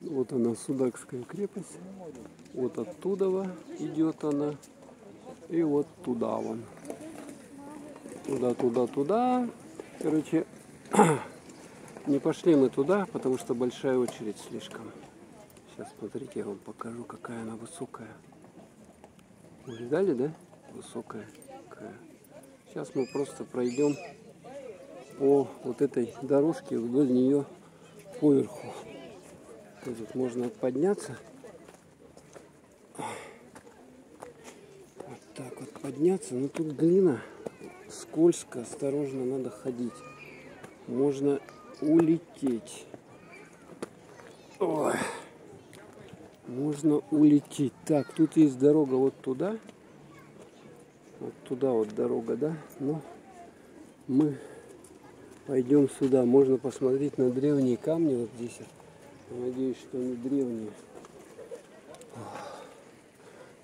Вот она, Судакская крепость. Вот оттуда идет она. И вот туда вон. Туда. Короче, не пошли мы туда, потому что большая очередь слишком. Сейчас, смотрите, я вам покажу, какая она высокая. Вы видали, да? Высокая какая. Сейчас мы просто пройдем по вот этой дорожке вдоль нее поверху. Тут можно подняться. Вот так вот подняться. Но тут глина, скользко, осторожно надо ходить. Можно улететь. Ой. Можно улететь. Так, тут есть дорога вот туда. Вот туда вот дорога, да? Но мы пойдем сюда. Можно посмотреть на древние камни вот здесь. Надеюсь, что они древние.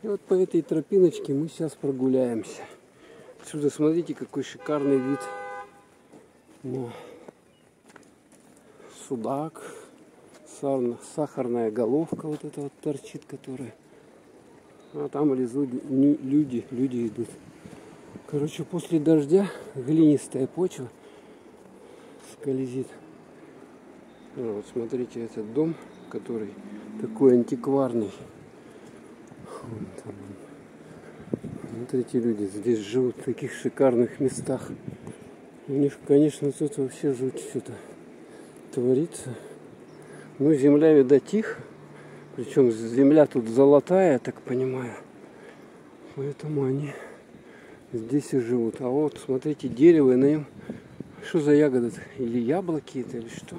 И вот по этой тропиночке мы сейчас прогуляемся. Отсюда смотрите, какой шикарный вид на Судак. Сахарная головка вот эта вот торчит, которая. А там внизу люди идут. Короче, после дождя глинистая почва скользит. Вот смотрите, этот дом, который такой антикварный. Вот эти люди здесь живут в таких шикарных местах. У них, конечно, тут вообще жуть что-то творится. Ну, земля, видать, их. Причем земля тут золотая, я так понимаю. Поэтому они здесь и живут. А вот, смотрите, дерево, и на нем... Что за ягоды? Или яблоки это, или что?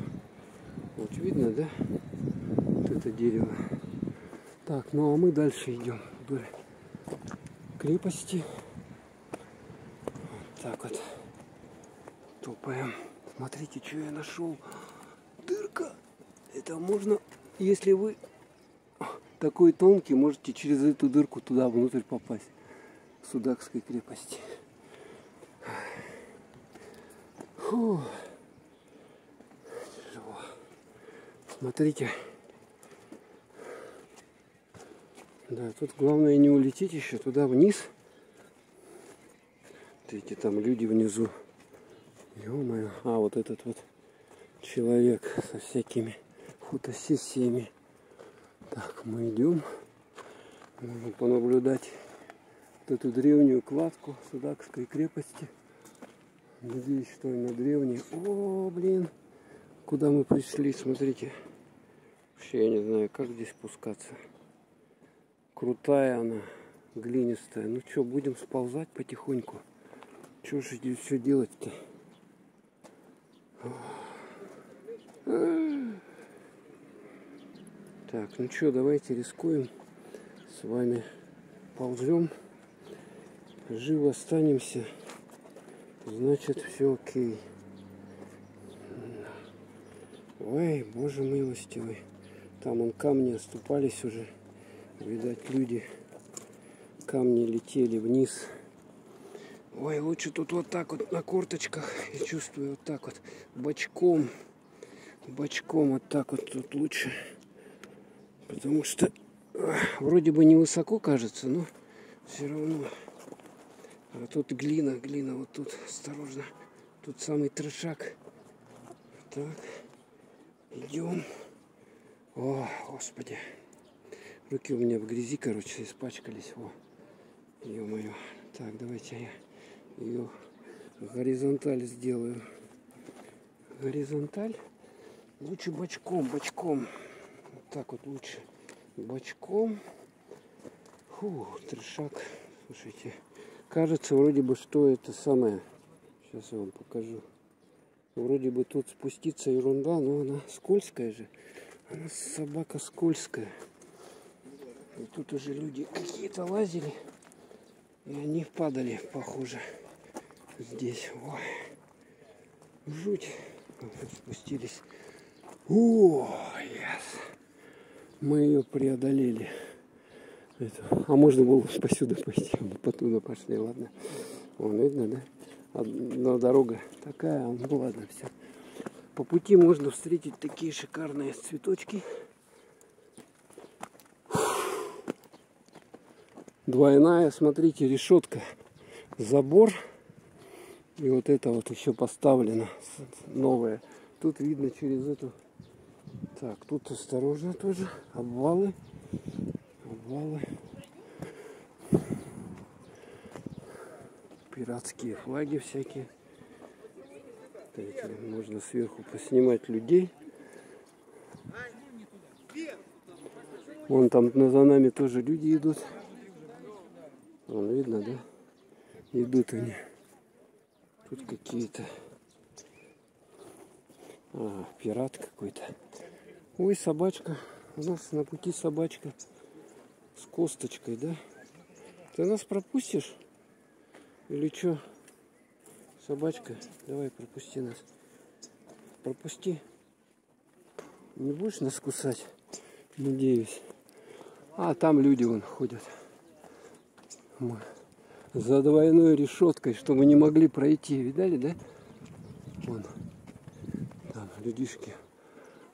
Вот видно, да? Вот это дерево. Так, ну а мы дальше идем вдоль крепости. Вот так вот. Топаем. Смотрите, что я нашел. Дырка. Это можно, если вы такой тонкий, можете через эту дырку туда внутрь попасть. В Судакской крепости. Фу. Тяжело. Смотрите. Да, тут главное не улететь еще туда вниз. Смотрите, там люди внизу. Ё-моё. А, вот этот вот человек со всякими фотосессиями. Так, мы идем. Можно понаблюдать вот эту древнюю кладку Судакской крепости. Надеюсь, что она древняя. О, блин. Куда мы пришли, смотрите. Вообще я не знаю, как здесь спускаться. Крутая она, глинистая. Ну что, будем сползать потихоньку. Что же здесь все делать-то? Так, ну что, давайте рискуем. С вами ползем. Живо останемся. Значит, все окей. Ой, Боже милостивый. Там вон камни оступались уже. Видать, люди камни летели вниз. Ой, лучше тут вот так вот на корточках. Я чувствую вот так вот бочком. Бочком вот так вот тут лучше. Потому что вроде бы невысоко кажется, но все равно. А тут глина вот тут. Осторожно. Тут самый трешак. Так. Идем. О, Господи. Руки у меня в грязи, короче, испачкались. О, ё-моё. Так, давайте я ее горизонталь сделаю. Горизонталь. Лучше бочком. Вот так вот лучше. Бочком. Фу, трешак. Слушайте. Кажется, вроде бы, что это самое. Сейчас я вам покажу. Вроде бы тут спуститься ерунда, но она скользкая же. Она собака скользкая. И тут уже люди какие-то лазили. И они падали, похоже. Здесь. Ой. Жуть. Вот спустились. О, yes. Мы ее преодолели. А можно было посюда пойти. Потуда пошли, ладно. Вон, видно, да? Одна дорога такая, ну ладно, все. По пути можно встретить такие шикарные цветочки. двойная, смотрите, решетка, забор. И вот это вот еще поставлено новое. Тут видно через эту. Так, тут осторожно тоже. Обвалы. Обвалы. Пиратские флаги всякие. Можно сверху поснимать людей. Вон там за нами тоже люди идут. Вон видно, да? Идут они. Тут какие-то. Пират какой-то. Ой, собачка. У нас на пути собачка. С косточкой, да? Ты нас пропустишь? Или что? Собачка, давай пропусти нас. Пропусти. Не будешь нас кусать? Надеюсь. А там люди вон ходят. За двойной решеткой, чтобы не могли пройти. Видали, да? Вон. Там людишки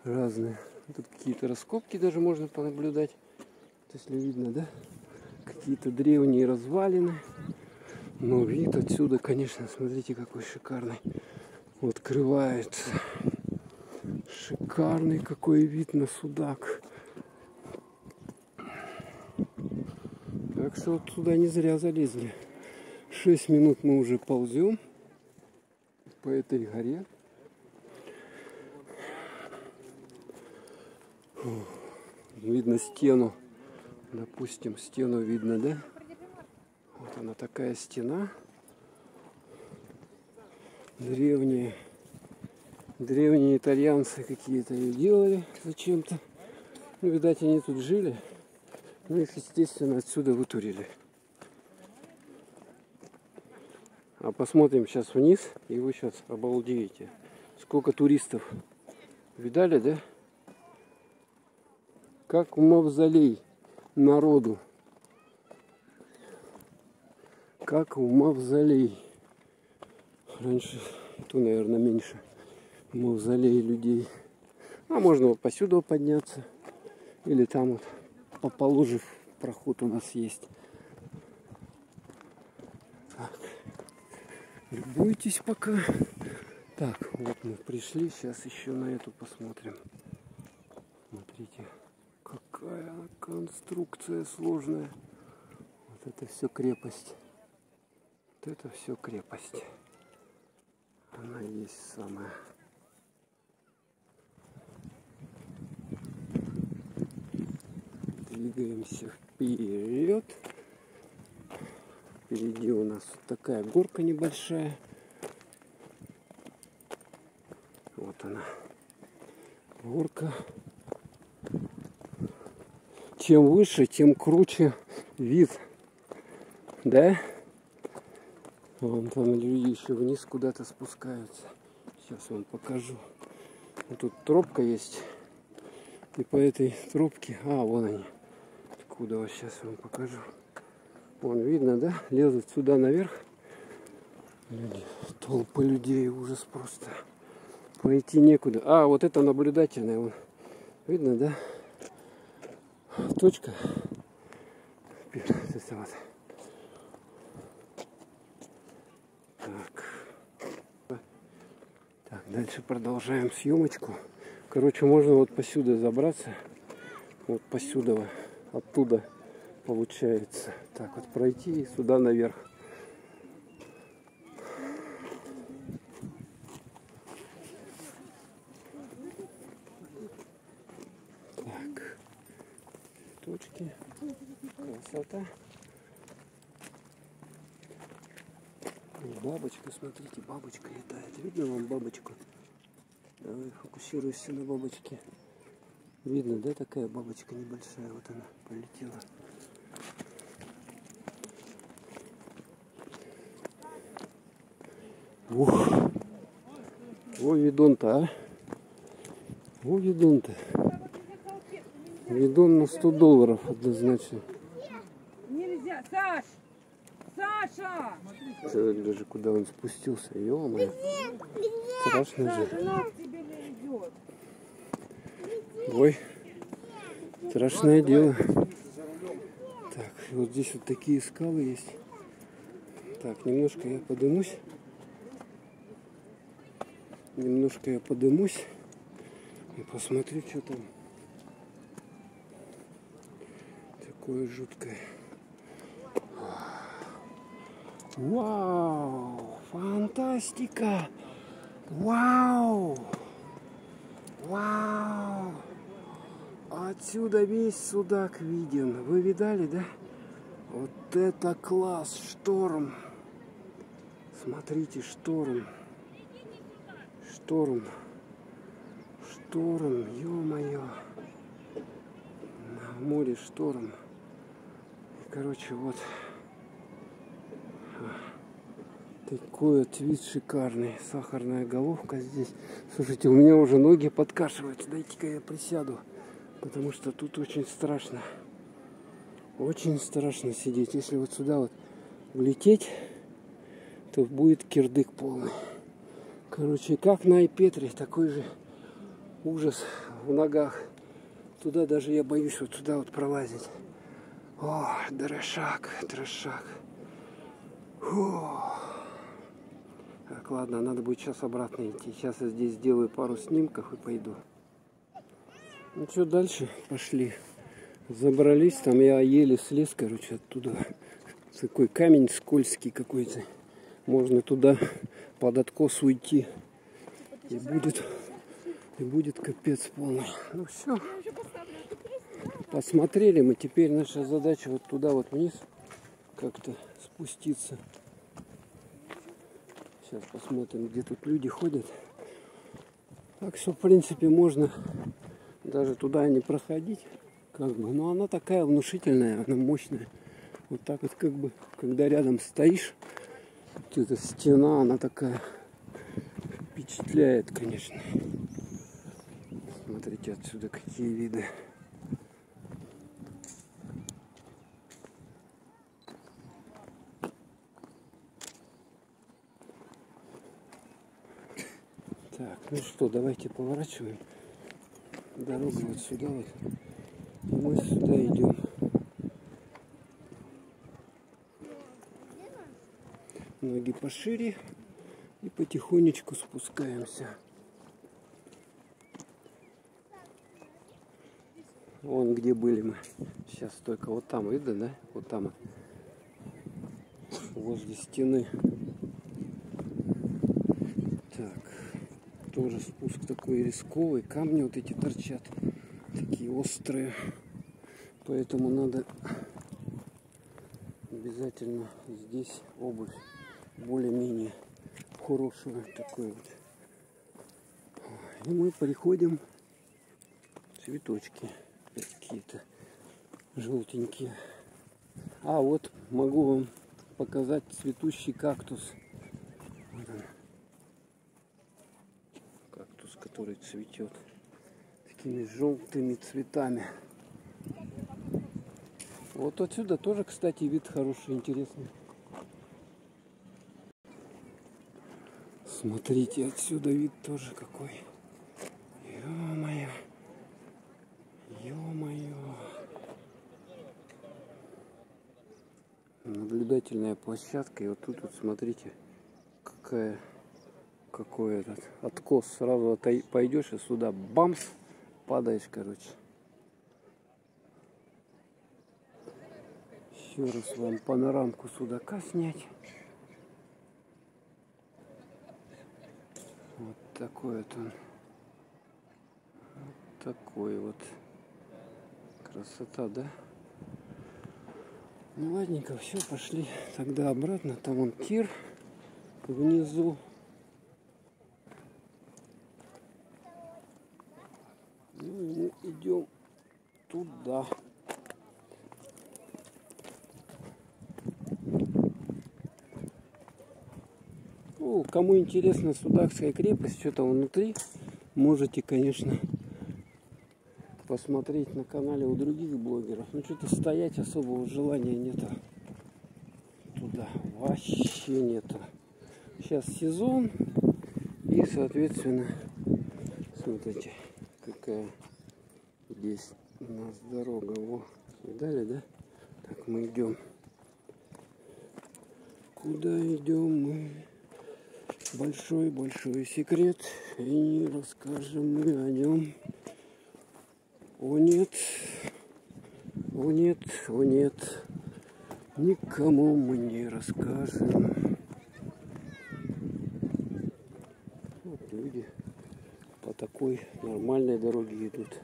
разные. Тут какие-то раскопки даже можно понаблюдать. Если видно, да? Какие-то древние развалины. Но вид отсюда, конечно, смотрите, какой шикарный. Вот открывается. Шикарный какой вид на Судак. Так что вот туда не зря залезли. 6 минут мы уже ползем по этой горе. Видно стену. Допустим, стену видно, да? Вот она такая стена. Древние итальянцы какие-то ее делали зачем-то. Ну, видать, они тут жили. Ну, их, естественно, отсюда вытурили. А посмотрим сейчас вниз, и вы сейчас обалдеете. Сколько туристов. Видали, да? Как в мавзолей народу. Как в мавзолей. Раньше, то, наверное, меньше мавзолей людей. А можно вот посюда подняться. Или там вот по положив проход у нас есть. Так. Любуйтесь пока. Так, вот мы пришли. Сейчас еще на эту посмотрим. Смотрите, какая конструкция сложная. Вот это все крепость. Вот это все крепость. Она есть самая. Двигаемся вперед. Впереди у нас вот такая горка небольшая. Вот она. Горка. Чем выше, тем круче вид. Да? Вон там люди еще вниз куда-то спускаются. Сейчас вам покажу. Вот тут тропка есть. И по этой тропке... А, вон они. Откуда вот сейчас вам покажу. Вон видно, да? Лезут сюда наверх. Люди. Толпы людей. Ужас просто. Пойти некуда. А, вот это наблюдательная. Вон. Видно, да? Точка. Так, дальше продолжаем съемочку. Короче, можно вот посюда забраться. Вот посюда, оттуда получается. Так вот пройти и сюда наверх. Так. Точки. Красота. Бабочка, смотрите, бабочка летает. Видно вам бабочку? Давай фокусируйся на бабочке. Видно, да, такая бабочка небольшая. Вот она полетела. Ух! О, видон-то, а? О, видон-то. Видон на $100 однозначно. Нельзя, Саш! Саша! Человек даже куда он спустился. Ё-моё. Страшно же. Жена к тебе не идет. Ой. Страшное дело. Так. И вот здесь вот такие скалы есть. Так, немножко я подымусь. Немножко я подымусь и посмотрю, что там такое жуткое. Вау! Фантастика! Вау! Вау! Отсюда весь Судак виден. Вы видали, да? Вот это класс! Шторм! Смотрите, шторм! Шторм! Шторм! Ё-моё! На море шторм. И, короче, вот такой вот вид шикарный. Сахарная головка здесь. Слушайте, у меня уже ноги подкашиваются. Дайте-ка я присяду. Потому что тут очень страшно. Очень страшно сидеть. Если вот сюда вот влететь, то будет кирдык полный. Короче, как на Айпетре, такой же ужас в ногах. Туда даже я боюсь вот сюда вот пролазить. О, трешак, трешак. Фу. Так, ладно, надо будет сейчас обратно идти. Сейчас я здесь сделаю пару снимков и пойду. Ну что, дальше пошли. Забрались, там я еле слез, короче, оттуда. Такой камень скользкий какой-то. Можно туда под откос уйти. И будет капец полный. Ну все. Посмотрели мы. Теперь наша задача вот туда вот вниз как-то спуститься. Сейчас посмотрим, где тут люди ходят. Так что, в принципе, можно даже туда не проходить. Как бы. Но она такая внушительная, она мощная. Вот так вот, как бы, когда рядом стоишь, вот эта стена, она такая впечатляет, конечно. Смотрите отсюда, какие виды. Так, ну что, давайте поворачиваем. Дорога вот сюда вот. И мы сюда идем. Ноги пошире и потихонечку спускаемся. Вон где были мы. Сейчас только вот там видно, да? Вот там. Возле стены. Так. Тоже спуск такой рисковый. Камни вот эти торчат. Такие острые. Поэтому надо обязательно здесь обувь более-менее хорошую. Такой вот. И мы приходим. Цветочки какие-то желтенькие. А вот могу вам показать цветущий кактус. Вот он. Кактус, который цветет такими желтыми цветами. Вот отсюда тоже, кстати, вид хороший, интересный. Смотрите, отсюда вид тоже какой. Ё-моё. Ё-моё. Наблюдательная площадка. И вот тут вот смотрите, какой этот откос. Сразу пойдешь и сюда бамс, падаешь, короче. Еще раз вам панорамку судака снять. Вот такой вот он. Вот такой вот. Красота, да? Ну ладненько, все, пошли тогда обратно. Там вон тир внизу. Ну и мы идем туда. Ну, кому интересна Судакская крепость, что там внутри, можете, конечно, посмотреть на канале у других блогеров. Но что-то стоять особого желания нету. Туда вообще нету. Сейчас сезон. И, соответственно, смотрите, какая здесь у нас дорога. Во, видали, да? Так, мы идем. Куда идем мы? Большой-большой секрет. И не расскажем мы о нем. О нет. О нет, о нет. Никому мы не расскажем. Вот люди по такой нормальной дороге идут.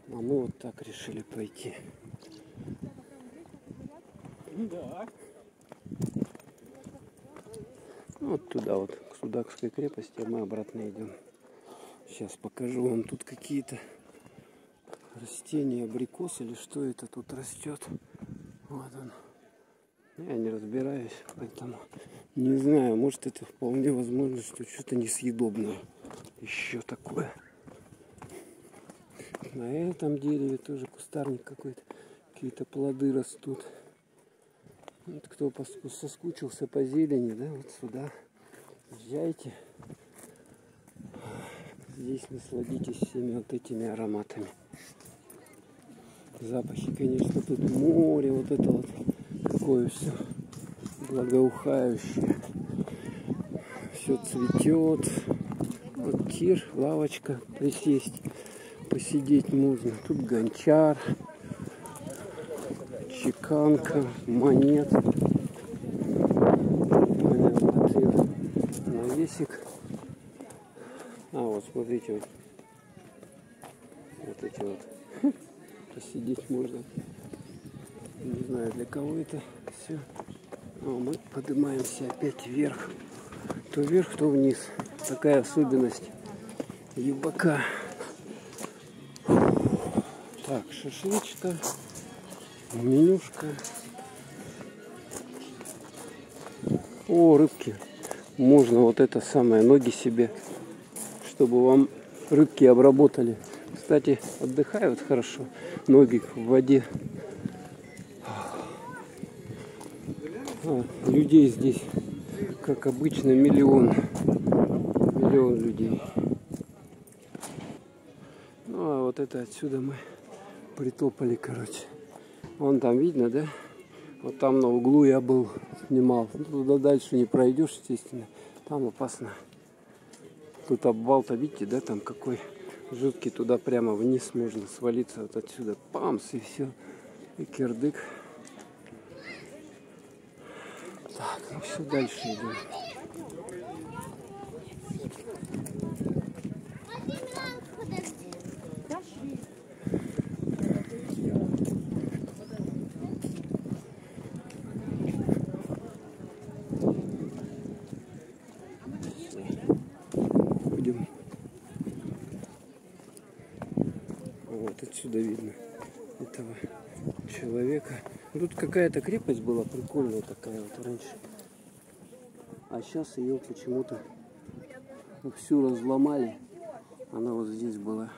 А мы вот так решили пойти. Да. Вот туда вот, к Судакской крепости, а мы обратно идем. Сейчас покажу вам тут какие-то растения, абрикос или что это тут растет. Вот он. Я не разбираюсь, поэтому не знаю, может это вполне возможно, что что-то несъедобное. Еще такое. На этом дереве тоже кустарник какой-то, какие-то плоды растут. Вот кто соскучился по зелени, да, вот сюда езжайте. Здесь насладитесь всеми вот этими ароматами. Запахи, конечно, тут море, вот это вот такое все благоухающее. Все цветет. Вот тир, лавочка, присесть, посидеть можно. Тут гончар, чеканка, монет. Понятно, навесик. А вот смотрите, вот эти вот. Посидеть можно. Не знаю, для кого это все. Но мы поднимаемся опять вверх. То вверх, то вниз. Такая особенность Ебака. Так, шашлычка, менюшка. О, рыбки. Можно вот это самое, ноги себе, чтобы вам рыбки обработали. Кстати, отдыхают хорошо. Ноги в воде. Людей здесь, как обычно, миллион людей. Ну, а вот это отсюда мы притопали, короче. Вон там видно, да? Вот там на углу я был, снимал. Ну, туда дальше не пройдешь, естественно. Там опасно. Тут обвал-то, видите, да? Там какой жуткий. Туда прямо вниз можно свалиться. Вот отсюда. Памс, и все. И кирдык. Так, ну все, дальше идем. Ходим. Вот отсюда видно этого человека. Тут какая-то крепость была прикольная такая вот раньше. А сейчас ее почему-то всю разломали. Она вот здесь была.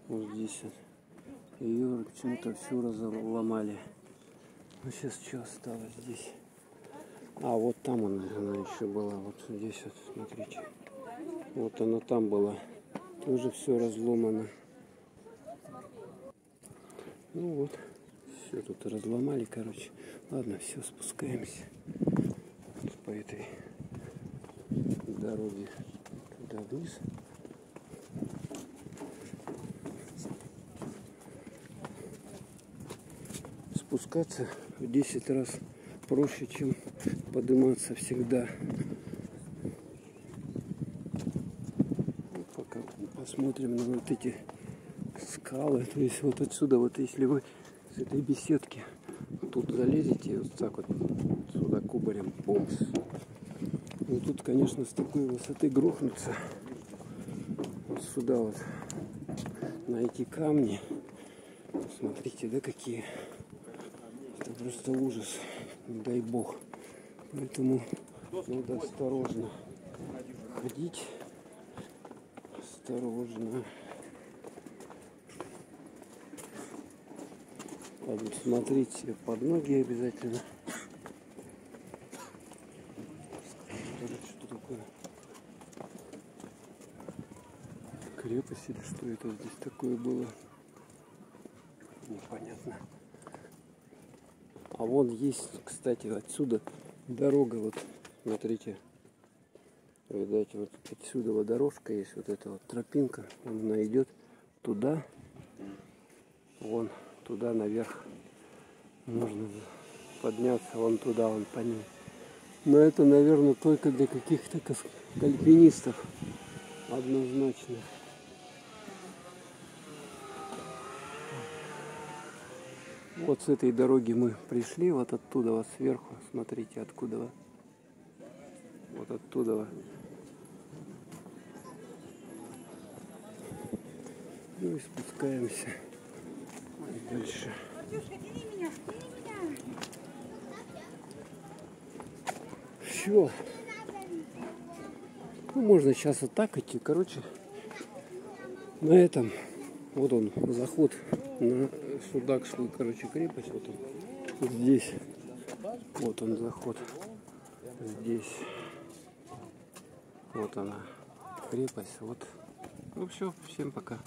Вот здесь вот. Ее почему-то всю разломали. Ну сейчас что осталось здесь? А вот там она еще была. Вот здесь вот, смотрите. Вот она там была. Тоже все разломано. Ну вот. Все тут разломали, короче. Ладно, все, спускаемся по этой дороге туда вниз. Спускаться в 10 раз проще, чем подниматься всегда. Пока посмотрим на вот эти скалы. То есть вот отсюда, вот если вы с этой беседки тут залезете, вот так вот сюда кубарем, пумс. Ну тут, конечно, с такой высоты грохнуться. Вот сюда вот на эти камни. Смотрите, да, какие. Это просто ужас. Не дай бог. Поэтому надо осторожно ходить. Осторожно. Ладно, смотрите под ноги обязательно. Что такое? Крепость или что это здесь такое было? Непонятно. А вон есть, кстати, отсюда дорога, вот, смотрите. Видать, вот отсюда вот дорожка есть, вот эта вот тропинка. Она идет туда, вон туда наверх. Можно подняться вон туда, вон по ней. Но это, наверное, только для каких-то альпинистов. Однозначно. Вот с этой дороги мы пришли, вот оттуда, вот сверху. Смотрите, откуда. Вот оттуда. Ну и спускаемся дальше. Артюшка, тяни меня, тяни меня. Все. Ну, можно сейчас вот так идти. Короче, на этом, вот он, заход на Судакскую, короче, крепость. Вот он, вот здесь. Вот он, заход. Здесь. Вот она, крепость. Вот. Ну все, всем пока.